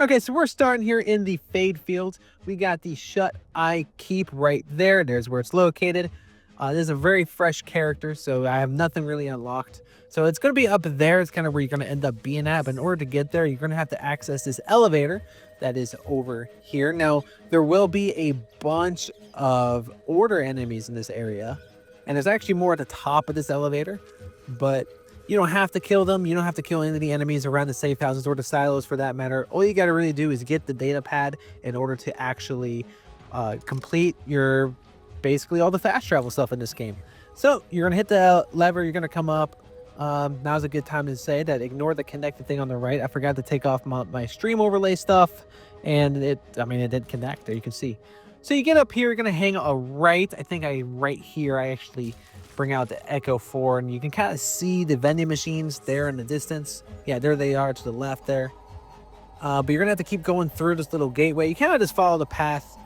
Okay, so we're starting here in the Fadefields. We got the Shut Eye Keep right there. There's where it's located. This is a very fresh character, so I have nothing really unlocked. So it's going to be up there. It's kind of where you're going to end up being at. But in order to get there, you're going to have to access this elevator that is over here. Now, there will be a bunch of order enemies in this area. And there's actually more at the top of this elevator. But you don't have to kill them. You don't have to kill any of the enemies around the safe houses or the silos for that matter. All you got to really do is get the data pad in order to actually complete your basically all the fast travel stuff in this game. So you're going to hit the lever. You're going to come up. Now's a good time to say that ignore the connected thing on the right. I forgot to take off my stream overlay stuff. And it did connect there. You can see. So you get up here. You're going to hang a right. I think right here, I actually bring out the Echo 4, and you can kind of see the vending machines there in the distance. Yeah, there they are to the left there. But you're gonna have to keep going through this little gateway. You kind of just follow the path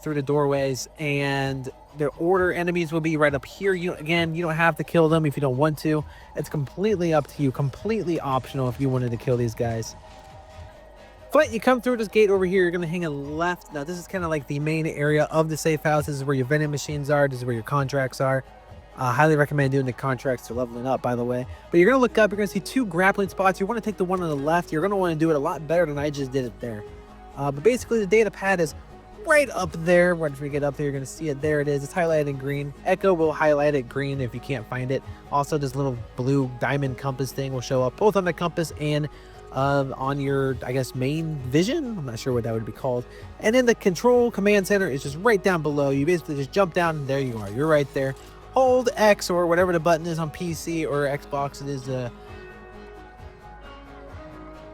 through the doorways, and the order enemies will be right up here. You don't have to kill them if you don't want to. It's completely up to you, completely optional if you wanted to kill these guys. But you come through this gate over here, you're going to hang a left. Now, this is kind of like the main area of the safe house. This is where your vending machines are. This is where your contracts are. Highly recommend doing the contracts to leveling up, by the way. But you're going to look up. You're going to see two grappling spots. You want to take the one on the left. You're going to want to do it a lot better than I just did it there. But basically, the data pad is right up there. Once we get up there, you're going to see it. There it is. It's highlighted in green. Echo will highlight it green if you can't find it. Also, this little blue diamond compass thing will show up both on the compass and on your, I guess, main vision. I'm not sure what that would be called. And then the control command center is just right down below. You basically just jump down and there you are. You're right there. Hold X or whatever the button is on PC or Xbox. It is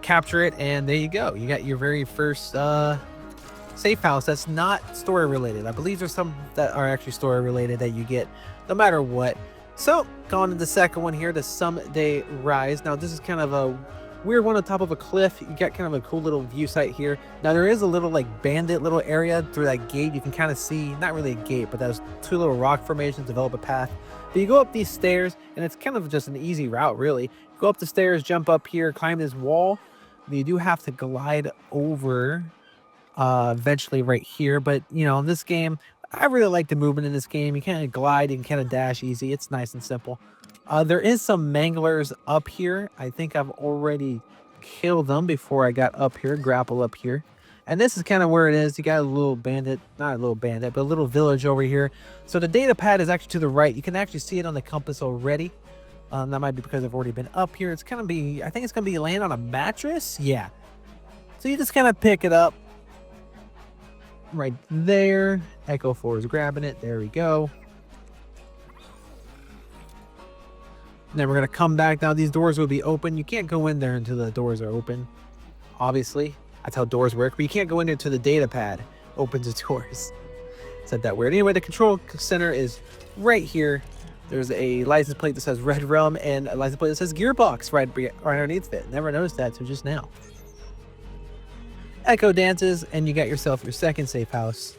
capture it, and there you go. You got your very first safe house that's not story related. I believe there's some that are actually story related that you get no matter what. So going to the second one here, the Someday Rise. Now this is kind of a weird one on top of a cliff. You got kind of a cool little view site here. Now there is a little like bandit little area through that gate. You can kind of see, not really a gate, but those two little rock formations develop a path. But you go up these stairs, and it's kind of just an easy route, really. Go up the stairs, jump up here, climb this wall. You do have to glide over eventually right here. But, you know, in this game, I really like the movement in this game. You kind of glide and kind of dash easy. It's nice and simple. There is some manglers up here. I think I've already killed them before I got up here, grapple up here. And this is kind of where it is. You got a little bandit, not a little bandit, but a little village over here. So the data pad is actually to the right. You can actually see it on the compass already. That might be because I've already been up here. It's going to be, I think it's going to be laying on a mattress. Yeah. So you just kind of pick it up right there. Echo 4 is grabbing it. There we go. And then we're going to come back. Now these doors will be open. You can't go in there until the doors are open. Obviously, that's how doors work. But you can't go in there until the data pad opens the doors. Said that weird. Anyway, the control center is right here. There's a license plate that says Red Realm and a license plate that says Gearbox right underneath it. Never noticed that until just now. Echo dances, and you got yourself your second safe house.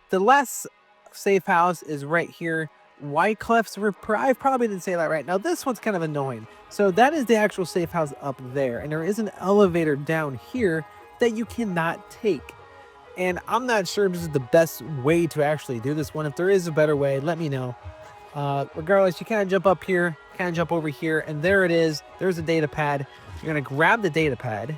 The last safe house is right here. Wyclif's Reprieve. Probably didn't say that right. Now this one's kind of annoying. So that is the actual safe house up there, and there is an elevator down here that you cannot take. And I'm not sure if this is the best way to actually do this one. If there is a better way, let me know. Regardless, you kind of jump up here, kind of jump over here, and there it is. There's a data pad. You're gonna grab the data pad.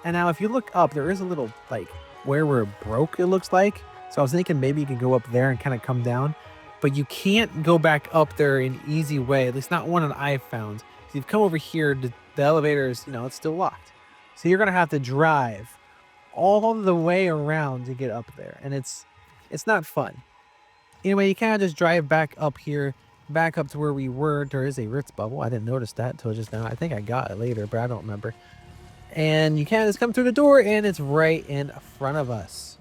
And now if you look up, there is a little like where we're broke, it looks like. So I was thinking maybe you can go up there and kind of come down, but you can't go back up there in an easy way, at least not one that I've found. If you've come over here, the elevator is, it's still locked. So you're going to have to drive all the way around to get up there, and it's not fun. Anyway, you kind of just drive back up here, back up to where we were. There is a Ritz bubble. I didn't notice that until just now. I think I got it later, but I don't remember. And you kind of just come through the door, and it's right in front of us.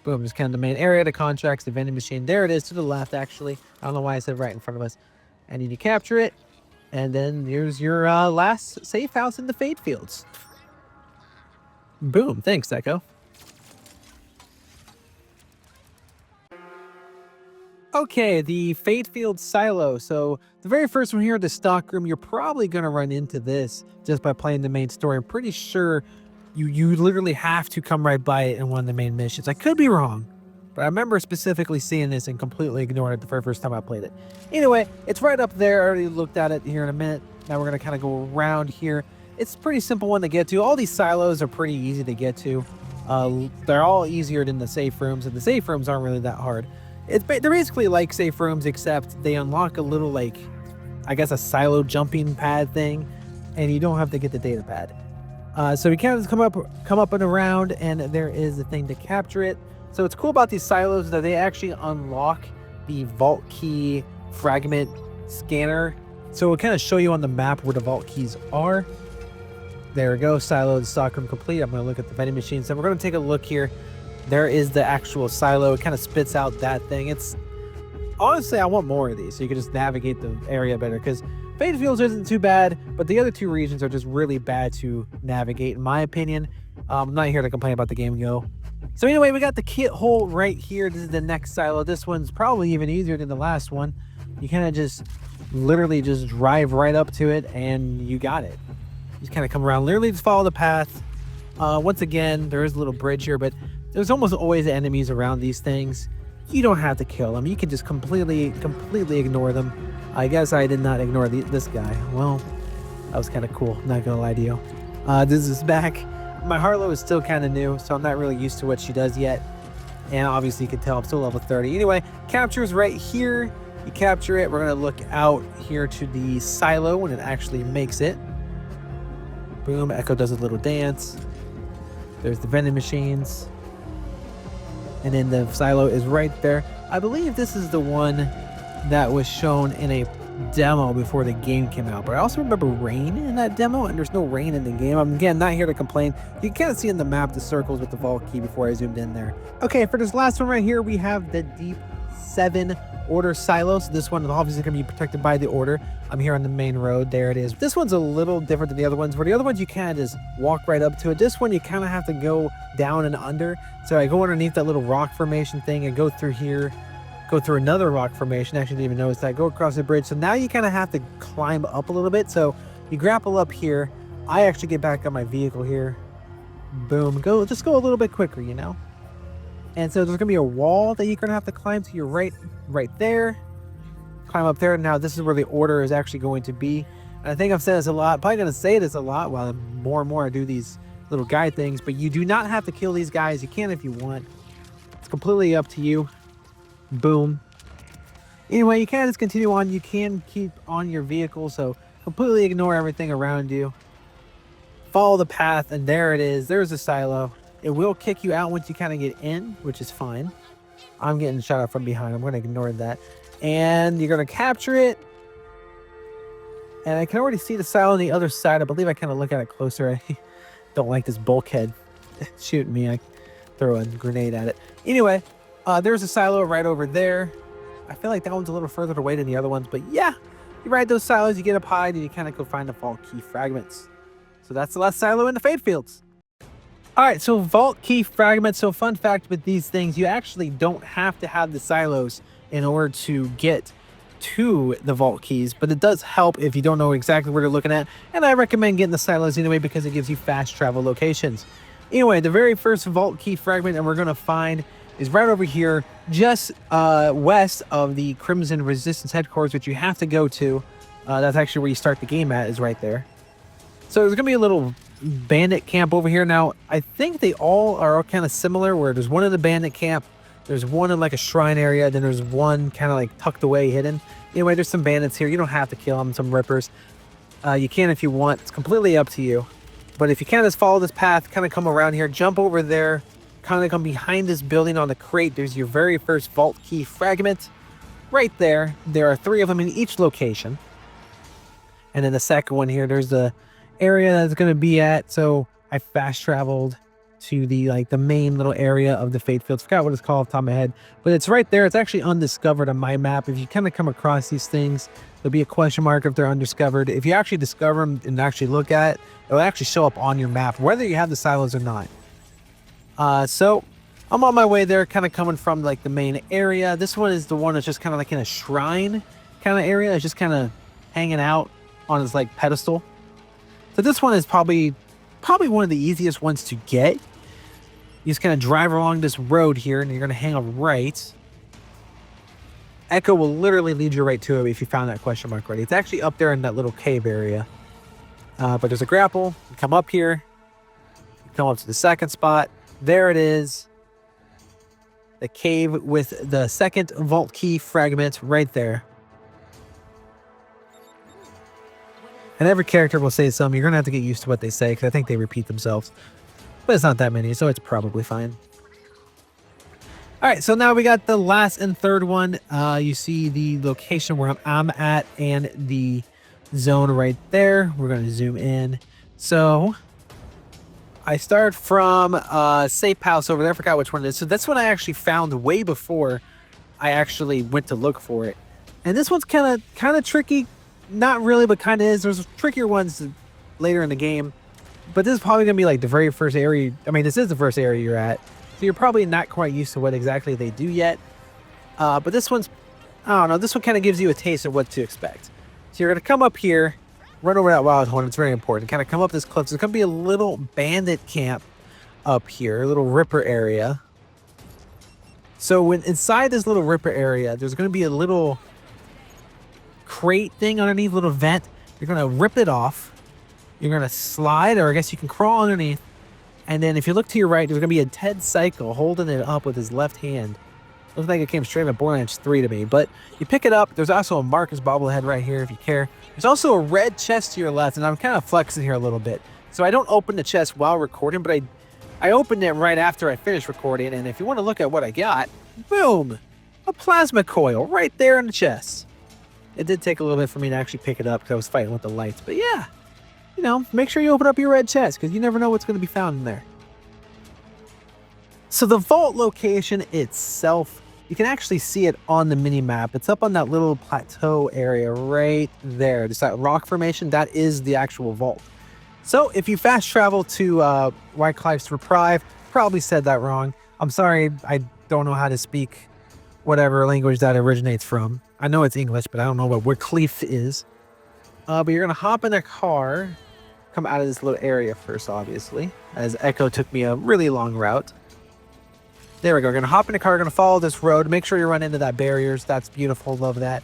Boom, just kind of the main area, the contracts, the vending machine. There it is to the left, actually. I don't know why I said right in front of us. I need to capture it. And then here's your last safe house in the Fadefields. Boom, thanks, Echo. Okay, the Fadefields Silo. So the very first one here, the stock room, you're probably going to run into this just by playing the main story. I'm pretty sure you literally have to come right by it in one of the main missions. I could be wrong, but I remember specifically seeing this and completely ignoring it the very first time I played it. Anyway, it's right up there. I already looked at it here in a minute. Now we're going to kind of go around here. It's a pretty simple one to get to. All these silos are pretty easy to get to. They're all easier than the safe rooms, and the safe rooms aren't really that hard. They're basically like safe rooms, except they unlock a little, like, I guess a silo jumping pad thing, and you don't have to get the data pad. So we can come up and around, and there is a thing to capture it. So what's cool about these silos that they actually unlock the vault key fragment scanner. So it'll kind of show you on the map where the vault keys are. There we go, silo, the stockroom complete. I'm going to look at the vending machine. So we're going to take a look here. There is the actual silo. It kind of spits out that thing. It's honestly, I want more of these so you can just navigate the area better, because Fadefields isn't too bad, but the other two regions are just really bad to navigate, in my opinion. I'm not here to complain about the game, yo. So anyway, we got the kit hole right here. This is the next silo. This one's probably even easier than the last one. You kind of just literally just drive right up to it and you got it. You just kind of come around, literally just follow the path. Once again, there is a little bridge here, but there's almost always enemies around these things. You don't have to kill them. You can just completely ignore them. I guess I did not ignore this guy. Well, that was kind of cool. Not gonna lie to you. This is back. My Harlow is still kind of new, so I'm not really used to what she does yet. And obviously you can tell I'm still level 30. Anyway, capture's right here. You capture it. We're gonna look out here to the silo when it actually makes it. Boom, Echo does a little dance. There's the vending machines. And then the silo is right there. I believe this is the one that was shown in a demo before the game came out. But I also remember rain in that demo, and there's no rain in the game. I'm, again, not here to complain. You can kind of see in the map the circles with the vault key before I zoomed in there. Okay, for this last one right here, we have the Deep 7 Order Silo. So this one is obviously going to be protected by the Order. I'm here on the main road. There it is. This one's a little different than the other ones, where the other ones you kind of just walk right up to it. This one you kind of have to go down and under. So I go underneath that little rock formation thing and go through here, go through another rock formation. Actually, didn't even notice that. Go across the bridge. So now you kind of have to climb up a little bit. So you grapple up here. I actually get back on my vehicle here. Boom. Just go a little bit quicker, you know? And so there's going to be a wall that you're going to have to climb to your right there. Climb up there. Now this is where the Order is actually going to be. And I think I've said this a lot. Probably going to say this a lot while more and more I do these little guide things. But you do not have to kill these guys. You can if you want. It's completely up to you. Boom. Anyway, you can just continue on. You can keep on your vehicle. So completely ignore everything around you. Follow the path. And there it is. There's the silo. It will kick you out once you kind of get in, which is fine. I'm getting shot out from behind. I'm going to ignore that. And you're going to capture it. And I can already see the silo on the other side. I believe I kind of look at it closer. I don't like this bulkhead shooting me. I throw a grenade at it. Anyway, there's a silo right over there. I feel like that one's a little further away than the other ones. But yeah, you ride those silos, you get up high, and you kind of go find the vault key fragments. So that's the last silo in the Fadefields. All right, so vault key fragments. So fun fact with these things, you actually don't have to have the silos in order to get to the vault keys, but it does help if you don't know exactly where you're looking at. And I recommend getting the silos anyway because it gives you fast travel locations. Anyway, the very first vault key fragment that we're going to find is right over here, just west of the Crimson Resistance headquarters, which you have to go to. That's actually where you start the game at, is right there. So there's going to be a little bandit camp over here. Now, I think they all are kind of similar, where there's one in the bandit camp, there's one in like a shrine area, then there's one kind of like tucked away, hidden. Anyway, there's some bandits here. You don't have to kill them, some rippers. You can if you want. It's completely up to you. But if you can, just follow this path, kind of come around here, jump over there, kind of come behind this building on the crate. There's your very first vault key fragment right there. There are 3 of them in each location. And then the second one here, there's the area that's going to be at. So I fast traveled to the main little area of the Fadefields. Forgot what it's called off the top of my head, but it's right there. It's actually undiscovered on my map. If you kind of come across these things, there'll be a question mark if they're undiscovered. If you actually discover them and actually look at it, it'll actually show up on your map, whether you have the silos or not. So I'm on my way there, kind of coming from like the main area. This one is the one that's just kind of like in a shrine kind of area. It's just kind of hanging out on its like pedestal. So this one is probably one of the easiest ones to get. You just kind of drive along this road here, and you're going to hang a right. Echo will literally lead you right to it if you found that question mark already. It's actually up there in that little cave area. But there's a grapple. You come up here. You come up to the second spot. There it is. The cave with the second vault key fragment right there. And every character will say something. You're going to have to get used to what they say because I think they repeat themselves. But it's not that many, so it's probably fine. All right, so now we got the last and third one. You see the location where I'm at and the zone right there. We're going to zoom in. So I start from Safe House over there. I forgot which one it is. So that's one I actually found way before I actually went to look for it. And this one's kind of tricky. Not really, but kind of is. There's trickier ones later in the game. But this is probably going to be like the very first area. I mean, this is the first area you're at. So you're probably not quite used to what exactly they do yet. But this one's, I don't know, this one kind of gives you a taste of what to expect. So you're going to come up here, run over that wild horn. It's very important. Kind of come up this cliff. There's going to be a little bandit camp up here, a little ripper area. So when inside this little ripper area, there's going to be a little crate thing underneath, a little vent. You're going to rip it off. You're going to slide, or I guess you can crawl underneath. And then if you look to your right, there's going to be a Ted Cycle holding it up with his left hand. Looks like it came straight out of Borderlands 3 to me. But you pick it up. There's also a Marcus bobblehead right here if you care. There's also a red chest to your left, and I'm kind of flexing here a little bit. So I don't open the chest while recording, but I opened it right after I finished recording. And if you want to look at what I got, boom, a plasma coil right there in the chest. It did take a little bit for me to actually pick it up because I was fighting with the lights. But yeah. You know, make sure you open up your red chest because you never know what's going to be found in there. So the vault location itself, you can actually see it on the mini map. It's up on that little plateau area right there. There's that rock formation. That is the actual vault. So if you fast travel to Wyclife's Reprieve, probably said that wrong. I'm sorry. I don't know how to speak whatever language that originates from. I know it's English, but I don't know what Wycliffe is. But you're going to hop in a car. Come out of this little area first, obviously, as Echo took me a really long route. There we go. We're going to hop in the car. We're going to follow this road. Make sure you run into that barriers. That's beautiful. Love that.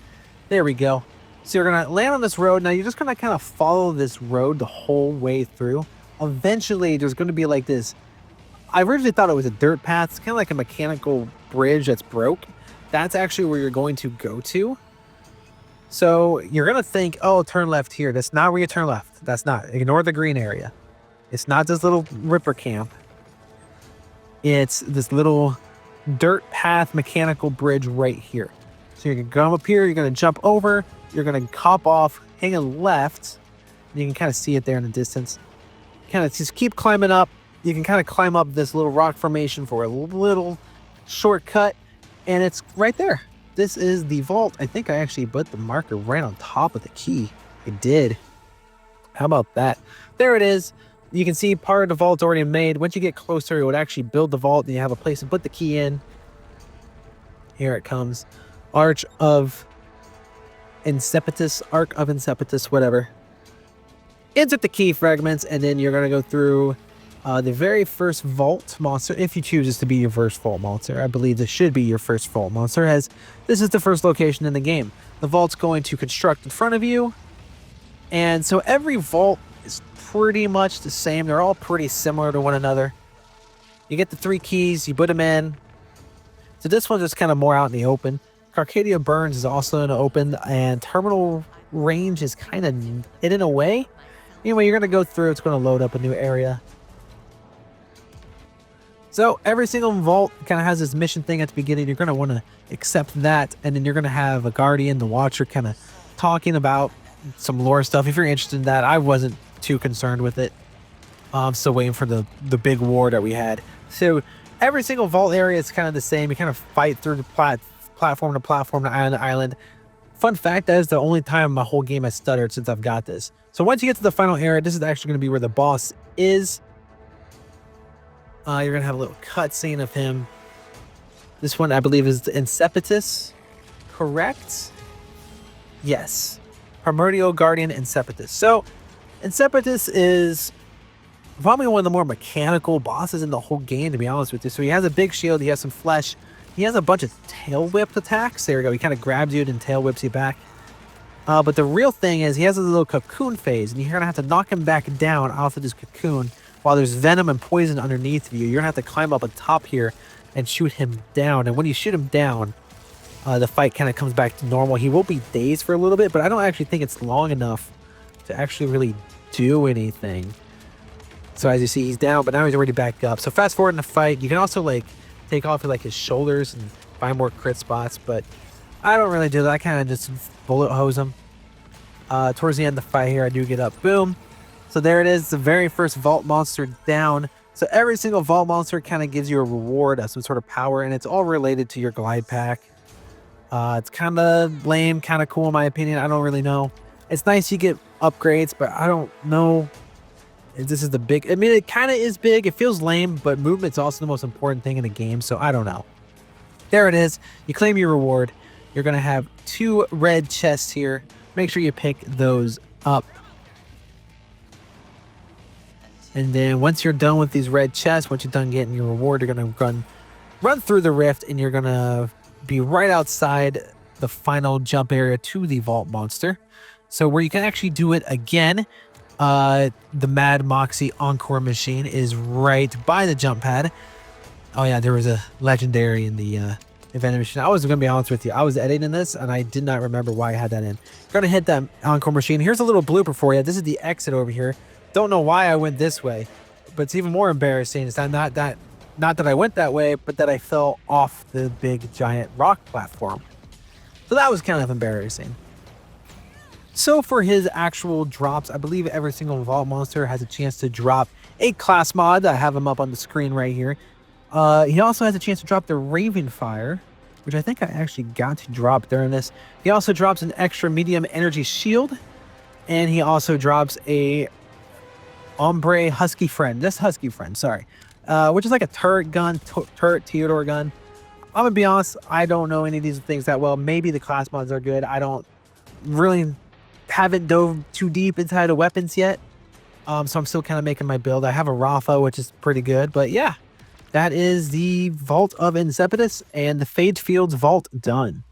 There we go. So you're going to land on this road. Now you're just going to kind of follow this road the whole way through. Eventually, there's going to be like this. I originally thought it was a dirt path. It's kind of like a mechanical bridge that's broke. That's actually where you're going to go to. So you're going to think, oh, turn left here. That's not where you turn left. That's not. Ignore the green area. It's not this little ripper camp. It's this little dirt path mechanical bridge right here. So you're going to come up here. You're going to jump over. You're going to hop off, hang a left. And you can kind of see it there in the distance. Kind of just keep climbing up. You can kind of climb up this little rock formation for a little shortcut. And it's right there. This is the vault. I think I actually put the marker right on top of the key. I did. How about that? There it is. You can see part of the vault's already made. Once you get closer, it would actually build the vault, and you have a place to put the key in. Here it comes. Arch of Inceptus, Arc of Inceptus, whatever. Insert the key fragments, and then you're going to go through the very first vault monster, if you choose this to be your first vault monster. I believe this should be your first vault monster, as this is the first location in the game. The vault's going to construct in front of you, and so every vault is pretty much the same. They're all pretty similar to one another. You get the 3 keys, you put them in. So this one's just kind of more out in the open. Carcadia Burns is also in the open, and Terminal Range is kind of hidden away. Anyway, you're going to go through. It's going to load up a new area. So every single vault kind of has this mission thing at the beginning. You're going to want to accept that, and then you're going to have a guardian, the watcher, kind of talking about some lore stuff. If you're interested in that, I wasn't too concerned with it. I'm still waiting for the big war that we had. So every single vault area is kind of the same. You kind of fight through the platform to platform, to island to island. Fun fact, that is the only time my whole game has stuttered since I've got this. So once you get to the final area, this is actually going to be where the boss is. You're going to have a little cutscene of him. This one, I believe, is the Inceptus. Correct? Yes. Primordial Guardian Inceptus. So, Inceptus is probably one of the more mechanical bosses in the whole game, to be honest with you. So he has a big shield, he has some flesh, he has a bunch of tail whip attacks. There we go, he kind of grabs you and tail whips you back. But the real thing is he has a little cocoon phase, and you're going to have to knock him back down off of this cocoon while there's venom and poison underneath of you. You're going to have to climb up on top here and shoot him down. And when you shoot him down, the fight kind of comes back to normal. He will be dazed for a little bit, but I don't actually think it's long enough to actually really do anything. So as you see, he's down, but now he's already back up. So fast forward in the fight, you can also like take off like his shoulders and find more crit spots, but I don't really do that. I kind of just bullet hose him. Towards the end of the fight here, I do get up. Boom. So there it is, the very first vault monster down. So every single vault monster kind of gives you a reward of some sort of power, and it's all related to your glide pack. It's kind of lame, kind of cool in my opinion. I don't really know. It's nice you get upgrades, but I don't know if this is the big... I mean, it kind of is big. It feels lame, but movement's also the most important thing in the game, so I don't know. There it is. You claim your reward. You're going to have 2 red chests here. Make sure you pick those up. And then once you're done with these red chests, once you're done getting your reward, you're going to run through the rift, and you're going to be right outside the final jump area to the vault monster. So where you can actually do it again, the Mad Moxie Encore machine is right by the jump pad. Oh yeah, there was a legendary in the event machine. I was going to be honest with you. I was editing this and I did not remember why I had that in. Going to hit that Encore machine. Here's a little blooper for you. This is the exit over here. Don't know why I went this way, but it's even more embarrassing. It's not that I went that way, but that I fell off the big giant rock platform. So that was kind of embarrassing. So for his actual drops, I believe every single vault monster has a chance to drop a class mod. I have him up on the screen right here. He also has a chance to drop the Raven Fire, which I think I actually got to drop during this. He also drops an extra medium energy shield, and he also drops a Ombre Husky Friend. This Husky Friend, sorry. Which is like a turret gun, turret Theodore gun. I'm gonna be honest, I don't know any of these things that well. Maybe the class mods are good. I don't really haven't dove too deep inside the weapons yet. So I'm still kind of making my build. I have a Rafa, which is pretty good, but yeah, that is the Vault of Inceptus and the Fadefields Vault done.